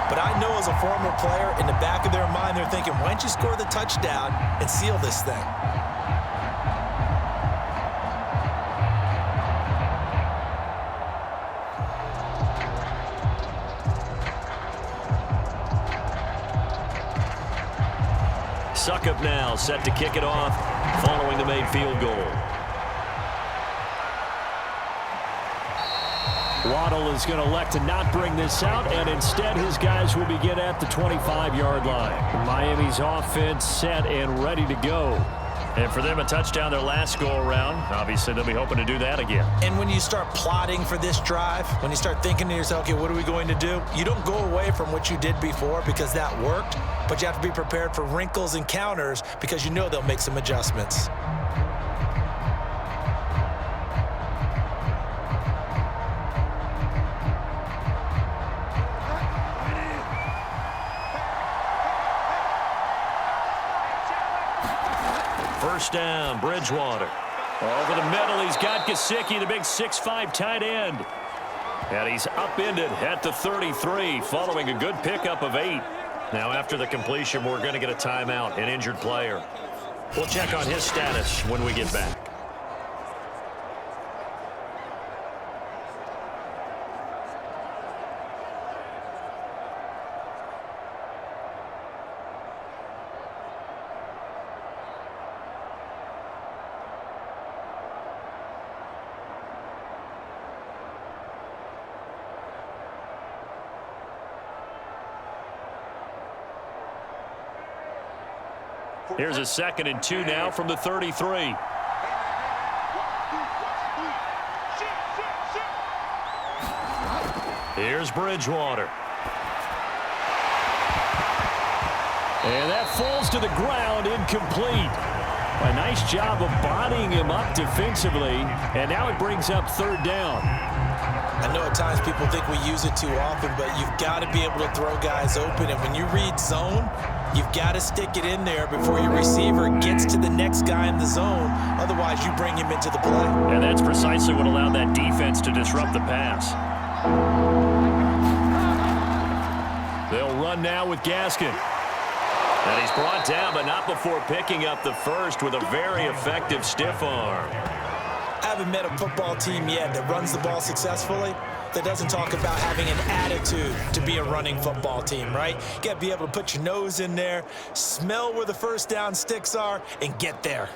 But I know as a former player, in the back of their mind, they're thinking, why don't you score the touchdown and seal this thing? Suckup now set to kick it off following the made field goal. Waddle is going to elect to not bring this out, and instead his guys will begin at the 25-yard line. Miami's offense set and ready to go. And for them, a touchdown their last go-around. Obviously, they'll be hoping to do that again. And when you start plotting for this drive, when you start thinking to yourself, okay, what are we going to do? You don't go away from what you did before because that worked, but you have to be prepared for wrinkles and counters because you know they'll make some adjustments. First down, Bridgewater. Over the middle, he's got Gesicki, the big 6'5" tight end. And he's upended at the 33, following a good pickup of 8. Now, after the completion, we're going to get a timeout, an injured player. We'll check on his status when we get back. Here's a 2nd and 2 now from the 33. Here's Bridgewater. And that falls to the ground, incomplete. A nice job of bodying him up defensively, and now it brings up 3rd down. I know at times people think we use it too often, but you've got to be able to throw guys open. And when you read zone, you've got to stick it in there before your receiver gets to the next guy in the zone. Otherwise, you bring him into the play. And that's precisely what allowed that defense to disrupt the pass. They'll run now with Gaskin. And he's brought down, but not before picking up the first with a very effective stiff arm. I haven't met a football team yet that runs the ball successfully that doesn't talk about having an attitude to be a running football team, right? You got to be able to put your nose in there, smell where the first down sticks are, and get there.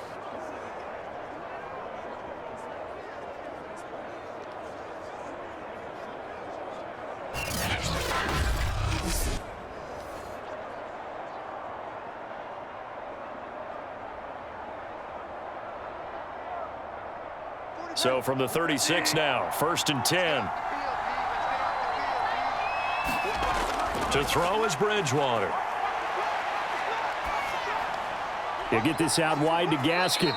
So from the 36 now, 1st and 10. To throw is Bridgewater. He'll get this out wide to Gaskin.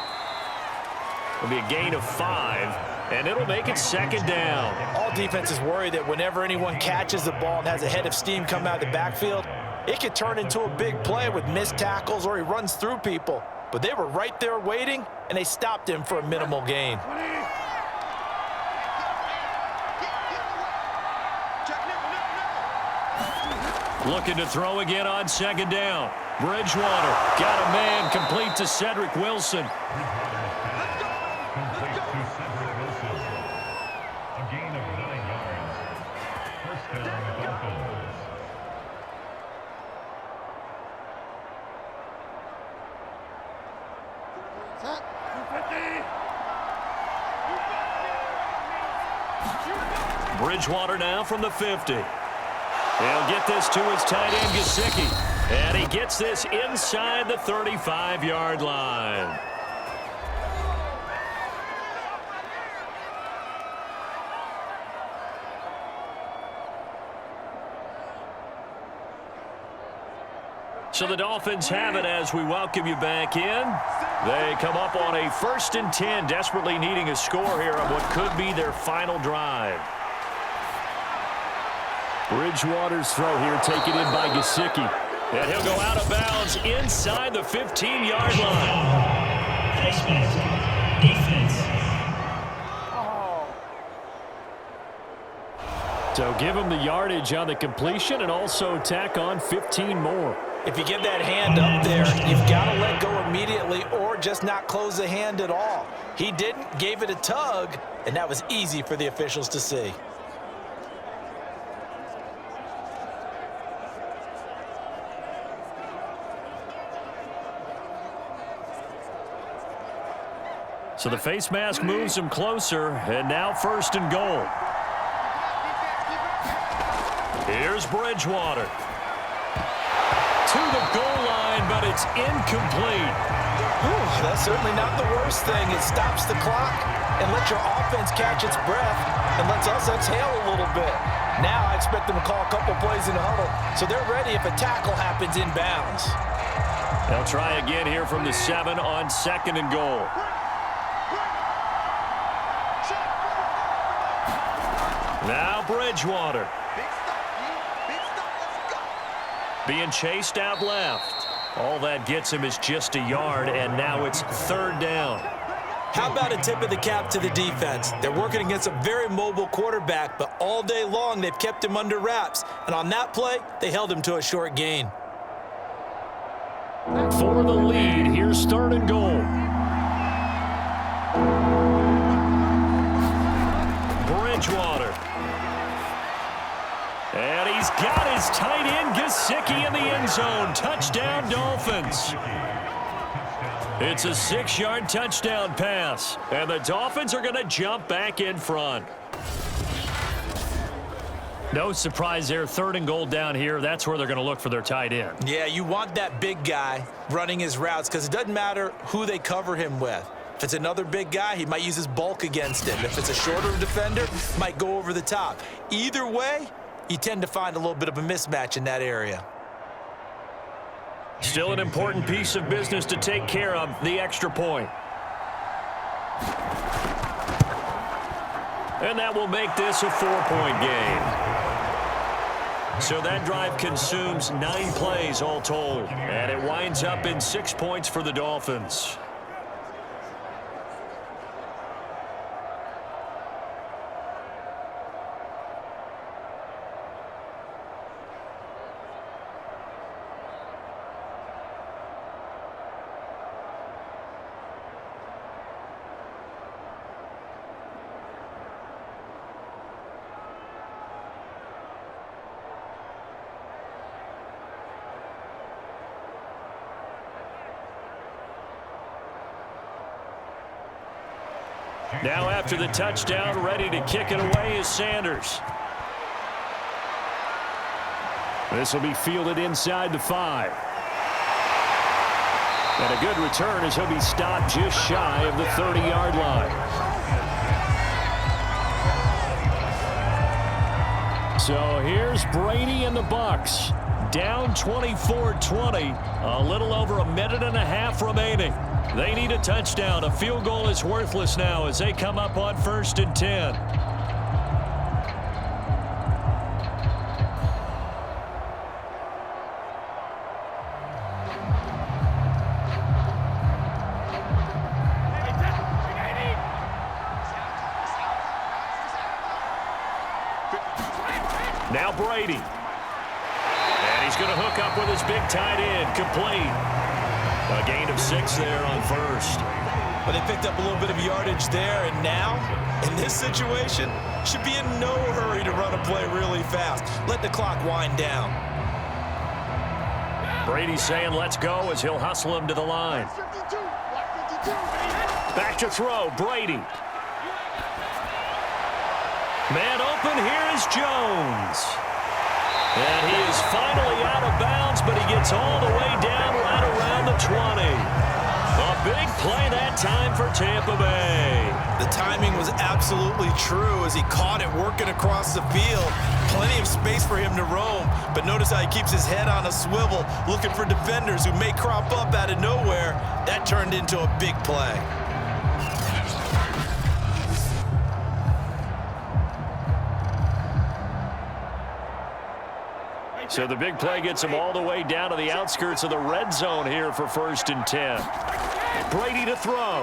It'll be a gain of 5, and it'll make it 2nd down. All defenses worry that whenever anyone catches the ball and has a head of steam come out of the backfield, it could turn into a big play with missed tackles or he runs through people. But they were right there waiting, and they stopped him for a minimal gain. Looking to throw again on 2nd down. Bridgewater got a man complete to Cedric Wilson. Bridgewater now from the 50. He'll get this to his tight end, Gesicki. And he gets this inside the 35-yard line. So the Dolphins have it as we welcome you back in. They come up on a 1st and 10, desperately needing a score here on what could be their final drive. Bridgewater's throw here taken in by Gesicki. And he'll go out of bounds inside the 15-yard line. Defense. So give him the yardage on the completion and also tack on 15 more. If you get that hand up there, you've got to let go immediately or just not close the hand at all. He didn't, gave it a tug, and that was easy for the officials to see. So the face mask moves him closer, and now 1st and goal. Here's Bridgewater. To the goal line, but it's incomplete. Ooh, that's certainly not the worst thing. It stops the clock and lets your offense catch its breath and lets us exhale a little bit. Now I expect them to call a couple plays in the huddle, so they're ready if a tackle happens inbounds. They'll try again here from the 7 on 2nd and goal. Now Bridgewater. Being chased out left. All that gets him is just a yard, and now it's 3rd down. How about a tip of the cap to the defense? They're working against a very mobile quarterback, but all day long they've kept him under wraps. And on that play, they held him to a short gain. For the lead, here's 3rd and goal. Bridgewater. And he's got his tight end, Gesicki, in the end zone. Touchdown, Dolphins. It's a 6-yard touchdown pass. And the Dolphins are going to jump back in front. No surprise there. 3rd and goal down here. That's where they're going to look for their tight end. Yeah, you want that big guy running his routes because it doesn't matter who they cover him with. If it's another big guy, he might use his bulk against him. If it's a shorter defender, might go over the top. Either way, you tend to find a little bit of a mismatch in that area. Still an important piece of business to take care of, the extra point. And that will make this a 4-point game. So that drive consumes 9 plays all told. And it winds up in 6 points for the Dolphins. Now after the touchdown, ready to kick it away is Sanders. This will be fielded inside the 5. And a good return as he'll be stopped just shy of the 30-yard line. So here's Brady and the Bucs. Down 24-20. A little over a minute and a half remaining. They need a touchdown. A field goal is worthless now as they come up on 1st and 10. Now Brady. And he's going to hook up with his big tight end. Complete. A gain of 6 there on 1st. But they picked up a little bit of yardage there, and now, in this situation, should be in no hurry to run a play really fast. Let the clock wind down. Brady saying let's go as he'll hustle him to the line. Back to throw, Brady. Man open, here is Jones. And he is finally out of bounds, but he gets all the way down right around the 20. A big play that time for Tampa Bay. The timing was absolutely true as he caught it working across the field. Plenty of space for him to roam, but notice how he keeps his head on a swivel, looking for defenders who may crop up out of nowhere. That turned into a big play. So the big play gets him all the way down to the outskirts of the red zone here for 1st and 10. Brady to throw.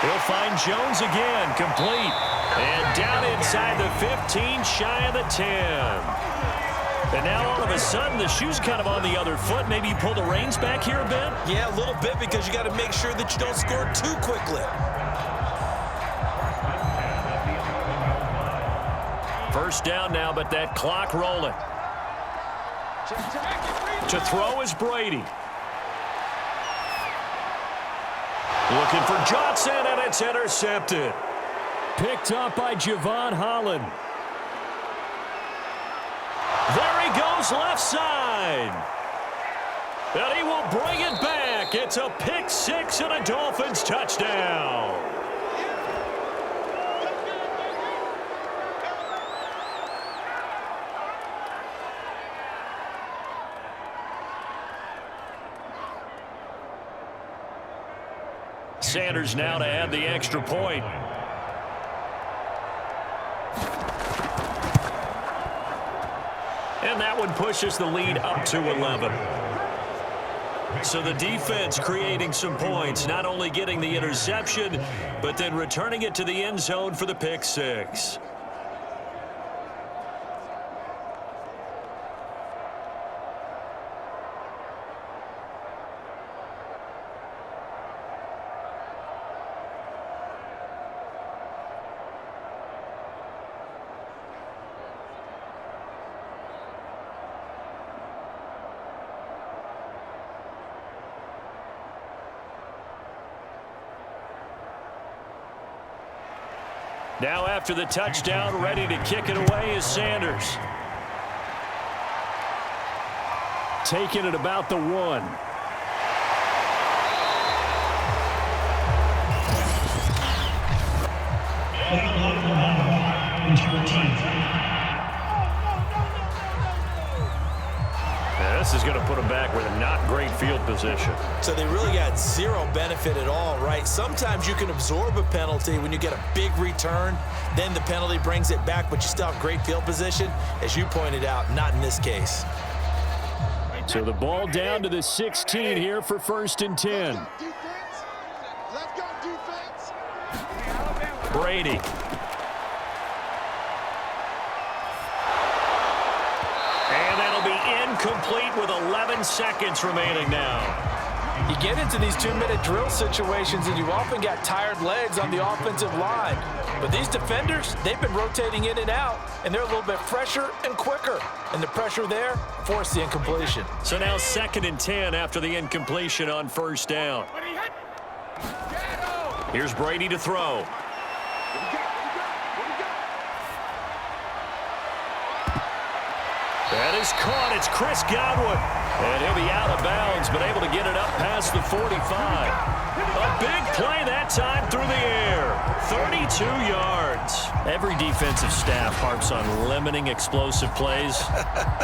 He'll find Jones again, complete. And down inside the 15, shy of the 10. And now all of a sudden the shoe's kind of on the other foot. Maybe you pull the reins back here a bit? Yeah, a little bit, because you got to make sure that you don't score too quickly. First down now, but that clock rolling. To throw is Brady. Looking for Johnson, and it's intercepted. Picked up by Javon Holland. There he goes left side. And he will bring it back. It's a pick 6 and a Dolphins touchdown. Sanders now to add the extra point. And that one pushes the lead up to 11. So the defense creating some points, not only getting the interception, but then returning it to the end zone for the pick 6. Now after the touchdown, ready to kick it away is Sanders. Taking it about the 1. This is going to put them back with a not great field position. So they really got zero benefit at all, right? Sometimes you can absorb a penalty when you get a big return. Then the penalty brings it back, but you still have great field position. As you pointed out, not in this case. So the ball down to the 16 here for 1st and 10. Let's go, defense. Brady. And that'll be incomplete with 11 seconds remaining now. You get into these 2-minute drill situations and you often got tired legs on the offensive line. But these defenders, they've been rotating in and out, and they're a little bit fresher and quicker. And the pressure there forced the incompletion. So now 2nd and 10 after the incompletion on 1st down. Here's Brady to throw. That is caught. It's Chris Godwin. And he'll be out of bounds, but able to get it up past the 45. A big play that time through the air. 32 yards. Every defensive staff harps on limiting explosive plays.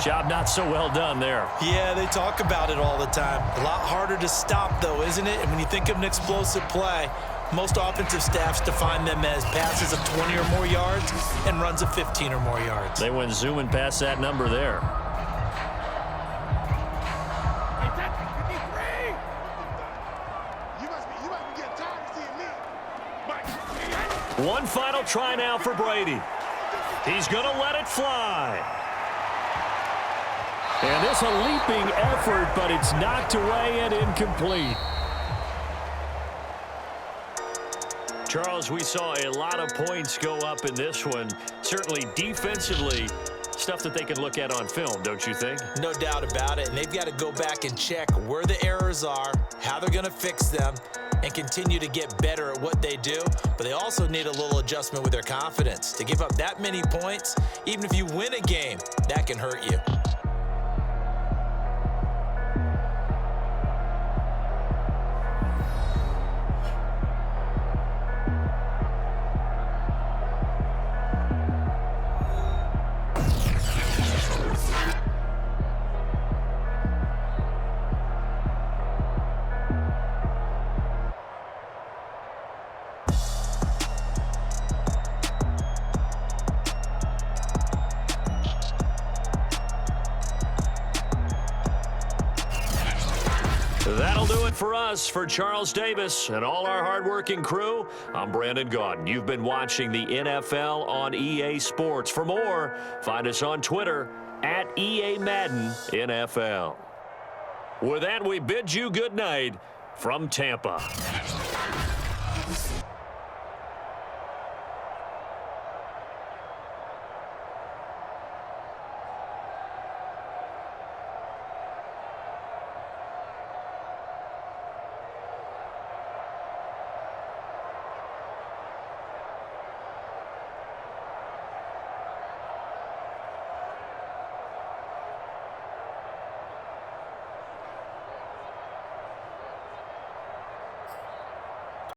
Job not so well done there. Yeah, they talk about it all the time. A lot harder to stop, though, isn't it? And when you think of an explosive play, most offensive staffs define them as passes of 20 or more yards and runs of 15 or more yards. They went zooming past that number there. One final try now for Brady. He's going to let it fly. And it's a leaping effort, but it's knocked away and incomplete. Charles, we saw a lot of points go up in this one. Certainly defensively, stuff that they can look at on film, don't you think? No doubt about it. And they've got to go back and check where the errors are, how they're going to fix them, and continue to get better at what they do. But they also need a little adjustment with their confidence. To give up that many points, even if you win a game, that can hurt you. That'll do it for us. For Charles Davis and all our hardworking crew, I'm Brandon Gaudin. You've been watching the NFL on EA Sports. For more, find us on Twitter at EA Madden NFL. With that, we bid you good night from Tampa.